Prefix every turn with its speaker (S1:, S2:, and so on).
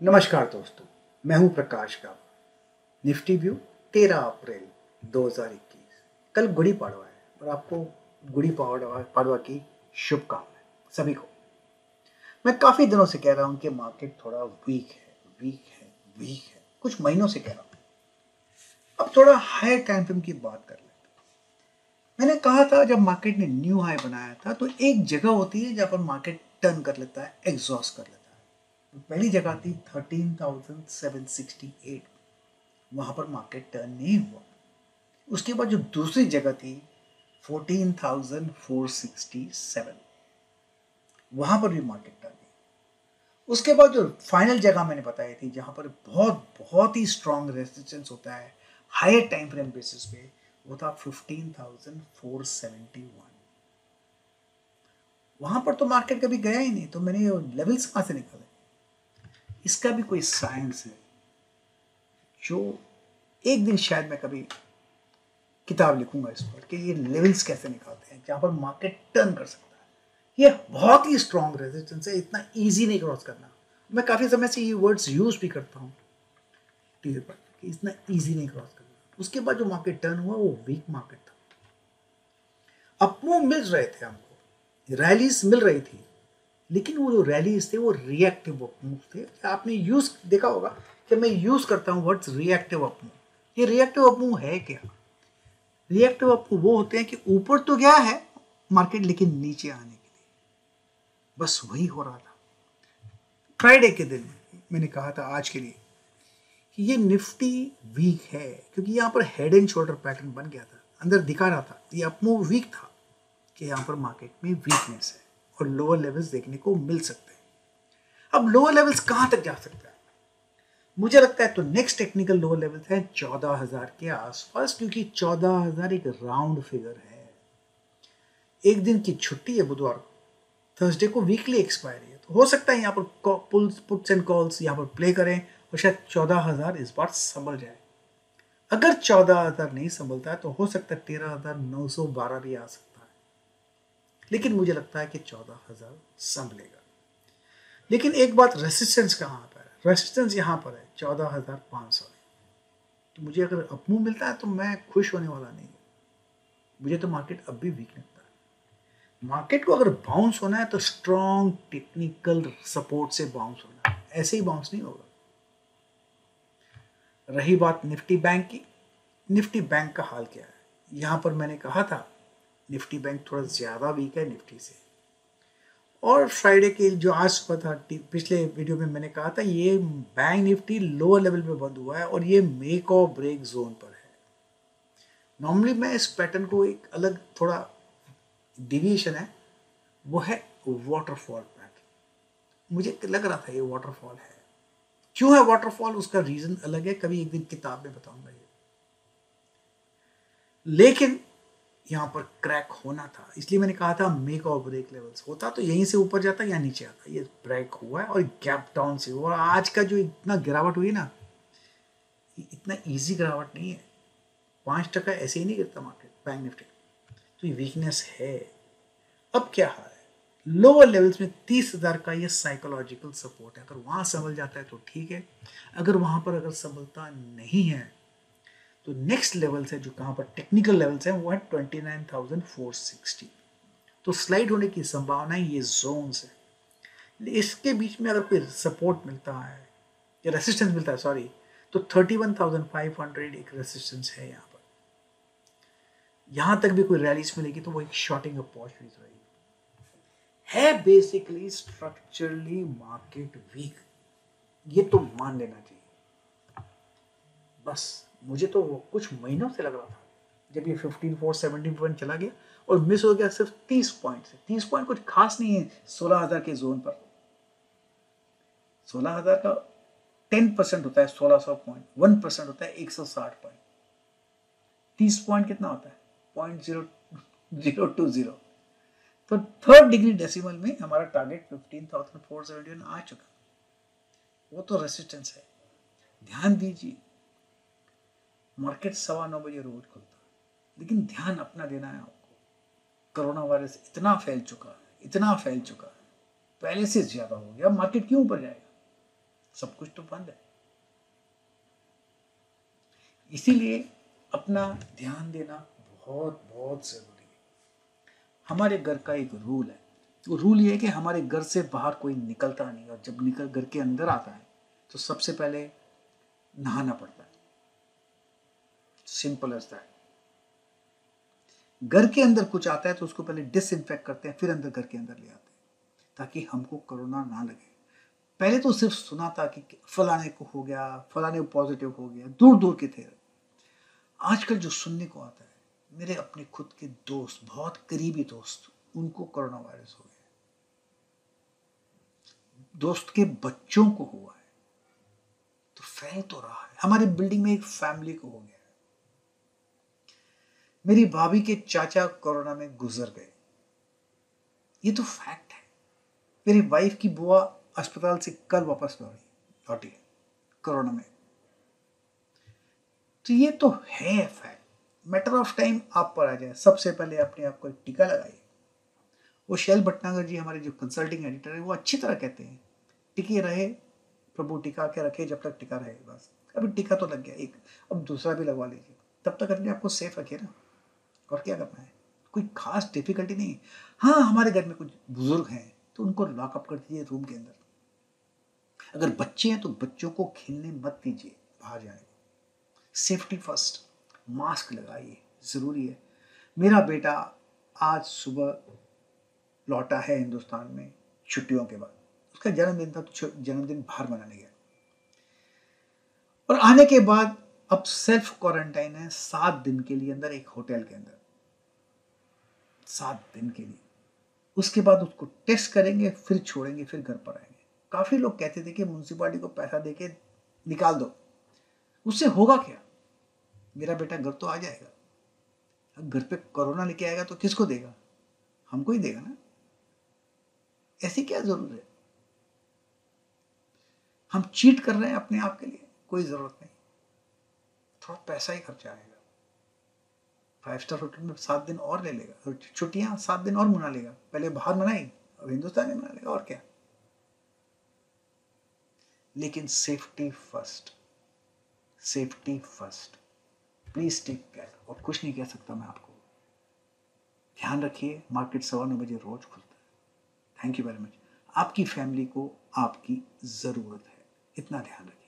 S1: नमस्कार दोस्तों, मैं हूं प्रकाश गावा। निफ्टी व्यू 13 अप्रैल 2021। कल गुड़ी पाड़वा है और आपको गुड़ी पाड़वा की शुभकामनाएं सभी को। मैं काफी दिनों से कह रहा हूं कि मार्केट थोड़ा वीक है, कुछ महीनों से कह रहा हूं। अब थोड़ा हाई टाइम फ्रेम की बात कर लेते हैं। मैंने कहा था जब मार्केट ने न्यू हाई बनाया था तो एक जगह होती है जहां पर मार्केट टर्न कर लेता है, एग्जॉस्ट कर लेता है। पहली जगह थी 13,768, वहां पर मार्केट टर्न नहीं हुआ। उसके बाद जो दूसरी जगह थी 14,467, वहां पर भी मार्केट टर्न नहीं। उसके बाद जो फाइनल जगह मैंने बताई थी जहां पर बहुत बहुत ही स्ट्रॉन्ग रेजिस्टेंस होता है हायर टाइम फ्रेम बेसिस पे, वो था 15,471। वहां पर तो मार्केट कभी गया ही नहीं, तो मैंने लेवल्स कहां से निकाले? इसका भी कोई साइंस है जो एक दिन शायद मैं कभी किताब लिखूंगा इस पर कि ये लेवल्स कैसे निकालते हैं जहां पर मार्केट टर्न कर सकता है। ये बहुत ही स्ट्रॉन्ग रेजिस्टेंस है, इतना इजी नहीं क्रॉस करना। मैं काफी समय से ये वर्ड्स यूज भी करता हूँ टीवी पर कि इतना इजी नहीं क्रॉस करना। उसके बाद जो मार्केट टर्न हुआ वो वीक मार्केट था। अपमूव मिल रहे थे हमको, रैलीज मिल रही थी, लेकिन वो जो रैलीज थे वो रिएक्टिव अपमूव थे। आपने यूज देखा होगा कि मैं यूज करता हूँ वर्ड्स रिएक्टिव अपमूव। ये रिएक्टिव अपमूव है क्या? रिएक्टिव अपमूव वो होते हैं कि ऊपर तो गया है मार्केट लेकिन नीचे आने के लिए, बस वही हो रहा था। फ्राइडे के दिन मैंने कहा था आज के लिए कि ये निफ्टी वीक है क्योंकि यहाँ पर हेड एंड शोल्डर पैटर्न बन गया था, अंदर दिखा रहा था ये अपमूव वीक था कि यहाँ पर मार्केट में वीकनेस है और लोअर लेवल्स देखने को मिल सकते हैं। अब लोअर लेवल्स कहां तक जा सकता है? मुझे लगता है तो नेक्स्ट टेक्निकल लोअर लेवल्स है 14,000 के आसपास, क्योंकि 14,000 एक राउंड फिगर है। एक दिन की छुट्टी है बुधवार को, थर्सडे को वीकली एक्सपायरी है, तो हो सकता है यहाँ पर पुट्स एंड कॉल्स यहाँ पर प्ले करें और शायद 14,000 इस बार संभल जाए। अगर 14,000 नहीं संभलता है तो हो सकता है 13,912 भी आ सकता है, लेकिन मुझे लगता है कि 14,000 संभलेगा। लेकिन एक बात, रेसिस्टेंस कहाँ पर है? रेसिस्टेंस यहाँ पर है 14,500 में। तो मुझे अगर अपमूव मिलता है तो मैं खुश होने वाला नहीं हूँ। मुझे तो मार्केट अब भी वीक लगता है। मार्केट को अगर बाउंस होना है तो स्ट्रॉन्ग टेक्निकल सपोर्ट से बाउंस होना है, ऐसे ही बाउंस नहीं होगा। रही बात निफ्टी बैंक की, निफ्टी बैंक का हाल क्या है? यहां पर मैंने कहा था निफ्टी बैंक थोड़ा ज्यादा वीक है निफ्टी से, और फ्राइडे के जो आज सुबह था पिछले वीडियो में मैंने कहा था ये बैंक निफ्टी लोअर लेवल पे बंद हुआ है और ये मेक और ब्रेक जोन पर है। नॉर्मली मैं इस पैटर्न को एक अलग थोड़ा डिविएशन है, वो है वाटरफॉल पैटर्न। मुझे लग रहा था ये वाटरफॉल है। क्यों है वाटरफॉल, उसका रीजन अलग है, कभी एक दिन किताब में बताऊंगा ये। लेकिन यहां पर क्रैक होना था, इसलिए मैंने कहा था मेक और ब्रेक लेवल्स होता तो यहीं से ऊपर जाता या नीचे आता। ये ब्रेक हुआ है और गैप डाउन से हुआ। और आज का जो इतना गिरावट हुई ना, इतना इजी गिरावट नहीं है। 5% ऐसे ही नहीं गिरता मार्केट बैंक निफ्टी, तो ये वीकनेस है। अब क्या हाल है? लोअर लेवल्स में 30,000 का ये साइकोलॉजिकल सपोर्ट है, अगर वहां संभल जाता है तो ठीक है। अगर वहां पर अगर संभलता नहीं है तो नेक्स्ट लेवल्स है जो कहां पर टेक्निकल लेवल्स है वो है 29,460। तो स्लाइड होने की संभावना है, ये जोन्स है। इसके बीच में अगर कोई सपोर्ट मिलता है या रेसिस्टेंस मिलता है सॉरी, तो 31,500 एक रेसिस्टेंस है। यहाँ पर यहां तक भी कोई रैलीज मिलेगी तो वो एक शॉर्टिंग अपॉर्चुनिटी रहेगी। है बेसिकली स्ट्रक्चरली मार्केट वीक, ये तो मान लेना चाहिए। बस मुझे तो वो कुछ महीनों से लग रहा था जब ये 15,471 चला गया और मिस हो गया सिर्फ 30 पॉइंट से। 30 पॉइंट कुछ खास नहीं है 16,000 के जोन पर। 16,000 का 10% होता है 1600 पॉइंट, 1% होता है 160 पॉइंट। 30 पॉइंट कितना होता है? 0.0020। तो थर्ड डिग्री डेसिमल में हमारा टारगेट 15,471 आ चुका, वो तो रेसिस्टेंस है। ध्यान दीजिए, मार्केट 9:15 बजे रोज खुलता है, लेकिन ध्यान अपना देना है आपको। कोरोना वायरस इतना फैल चुका है, पहले से ज्यादा हो गया, मार्केट क्यों ऊपर जाएगा? सब कुछ तो बंद है। इसीलिए अपना ध्यान देना बहुत बहुत जरूरी है। हमारे घर का एक रूल है, वो रूल ये है कि हमारे घर से बाहर कोई निकलता नहीं, और जब निकल घर के अंदर आता है तो सबसे पहले नहाना पड़ता है। Simple as that. घर के अंदर कुछ आता है तो उसको पहले डिसइंफेक्ट करते हैं, फिर अंदर घर के अंदर ले आते हैं ताकि हमको कोरोना ना लगे। पहले तो सिर्फ सुना था कि फलाने को हो गया, फलाने को पॉजिटिव हो गया, दूर दूर के थे। आजकल जो सुनने को आता है, मेरे अपने खुद के दोस्त, बहुत करीबी दोस्त, उनको कोरोना वायरस हो गया, दोस्त के बच्चों को हुआ है, तो फैल तो रहा है। हमारी बिल्डिंग में एक फैमिली को हो गया है। मेरी भाभी के चाचा कोरोना में गुजर गए, ये तो फैक्ट है। मेरी वाइफ की बुआ अस्पताल से कल वापस लौटी है कोरोना में। तो ये तो है फैक्ट। मैटर ऑफ टाइम आप पर आ जाए। सबसे पहले अपने आप को एक टीका लगाइए। वो शैल भटनागर जी, हमारे जो कंसल्टिंग एडिटर है, वो अच्छी तरह कहते हैं, टिके रहे प्रभु टिका के रखे जब तक टिका रहे। बस अभी टिका तो लग गया एक, अब दूसरा भी लगवा लीजिए, तब तक अपने आपको सेफ रखिए ना। और क्या करना है, कोई खास डिफिकल्टी नहीं। हाँ, हमारे घर में कुछ बुजुर्ग हैं तो उनको लॉकअप कर दीजिए रूम के अंदर। अगर बच्चे हैं तो बच्चों को खेलने मत दीजिए, बाहर जाने को। Safety first. मास्क लगाइए, जरूरी है। मेरा बेटा आज सुबह लौटा है हिंदुस्तान में छुट्टियों के बाद। उसका जन्मदिन था तो जन्मदिन बाहर मनाने गया, और आने के बाद अब सेल्फ क्वारंटाइन है 7 दिन के लिए अंदर एक होटल के अंदर, 7 दिन के लिए। उसके बाद उसको टेस्ट करेंगे, फिर छोड़ेंगे, फिर घर पर आएंगे। काफी लोग कहते थे कि म्यूनसिपालिटी को पैसा देके निकाल दो, उससे होगा क्या? मेरा बेटा घर तो आ जाएगा। अब घर पे कोरोना लेके आएगा तो किसको देगा? हमको ही देगा ना। ऐसी क्या जरूरत है? हम चीट कर रहे हैं अपने आप के लिए, कोई जरूरत नहीं। थोड़ा पैसा ही खर्चा आएगा। 5 स्टार होटल में 7 दिन और ले लेगा, और छुट्टियां 7 दिन और मना लेगा। पहले बाहर मनाई, अब हिंदुस्तान में मना लेगा, और क्या। लेकिन safety first, safety first. Please take care. और कुछ नहीं कह सकता मैं आपको। ध्यान रखिए, मार्केट 9:15 रोज खुलता है। Thank you very much. आपकी फैमिली को आपकी जरूरत है, इतना ध्यान रखिए।